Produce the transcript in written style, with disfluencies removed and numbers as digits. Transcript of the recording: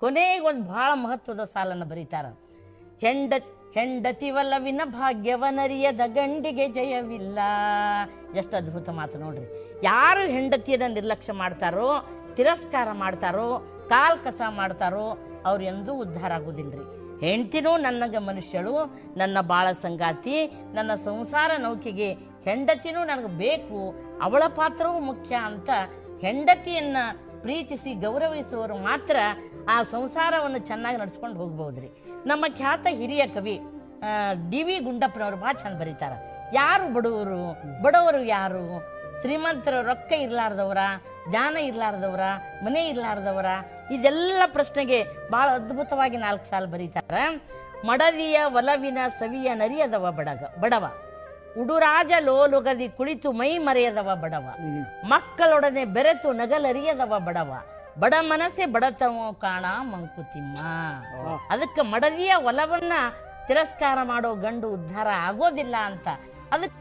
ಕೊನೆಗೊಂದು ಬಹಳ ಮಹತ್ವದ ಸಾಲನ್ನು ಬರೀತಾರ. ಹೆಂಡತಿ ಒಲವಿನ ಭಾಗ್ಯವನರಿಯದ ಗಂಡಿಗೆ ಜಯವಿಲ್ಲ. ಎಷ್ಟು ಅದ್ಭುತ ಮಾತು ನೋಡ್ರಿ. ಯಾರು ಹೆಂಡತಿಯನ್ನ ನಿರ್ಲಕ್ಷ್ಯ ಮಾಡ್ತಾರೋ, ತಿರಸ್ಕಾರ ಮಾಡ್ತಾರೋ, ಕಾಲ್ ಕಸ ಮಾಡ್ತಾರೋ ಅವ್ರು ಎಂದೂ ಉದ್ಧಾರ ಆಗೋದಿಲ್ರಿ. ಹೆಂಡತಿನೂ ನನಗೆ ಮನುಷ್ಯಳು, ನನ್ನ ಬಾಳ ಸಂಗಾತಿ, ನನ್ನ ಸಂಸಾರ ನೌಕೆಗೆ ಹೆಂಡತಿನೂ ನನಗೆ ಬೇಕು, ಅವಳ ಪಾತ್ರವೂ ಮುಖ್ಯ ಅಂತ ಹೆಂಡತಿಯನ್ನ ಪ್ರೀತಿಸಿ ಗೌರವಿಸುವವರು ಮಾತ್ರ ಆ ಸಂಸಾರವನ್ನು ಚೆನ್ನಾಗಿ ನಡ್ಸ್ಕೊಂಡು ಹೋಗ್ಬಹುದ್ರಿ. ನಮ್ಮ ಖ್ಯಾತ ಹಿರಿಯ ಕವಿ ಡಿ ವಿ ಗುಂಡಪ್ಪನವರು ಭಾಳ ಚಂದ ಬರೀತಾರ. ಯಾರು ಬಡವರು? ಬಡವರು ಯಾರು? ಶ್ರೀಮಂತರ ರೊಕ್ಕ ಇರ್ಲಾರ್ದವರ, ಜ್ಞಾನ ಇರ್ಲಾರ್ದವರ, ಮನೆ ಇರ್ಲಾರ್ದವರ? ಇದೆಲ್ಲ ಪ್ರಶ್ನೆಗೆ ಬಹಳ ಅದ್ಭುತವಾಗಿ 4 ಸಾಲು ಬರೀತಾರ. ಮಡದಿಯ ಒಲವಿನ ಸವಿಯ ನರಿಯದವ ಬಡವ, ಉಡುರಾಜ ಲೋಲುಗದಿ ಕುಳಿತು ಮೈ ಮರೆಯದವ ಬಡವ, ಮಕ್ಕಳೊಡನೆ ಬೆರೆತು ನಗಲರಿಯದವ ಬಡವ, ಬಡ ಮನಸ್ಸೆ ಬಡತವ ಕಾಣ ಮಂಕುತಿಮ್ಮ. ಅದಕ್ಕೆ ಮಡದಿಯ ಒಲವನ್ನ ತಿರಸ್ಕಾರ ಮಾಡೋ ಗಂಡು ಉದ್ಧಾರ ಆಗೋದಿಲ್ಲ ಅಂತ. ಅದಕ್ಕೆ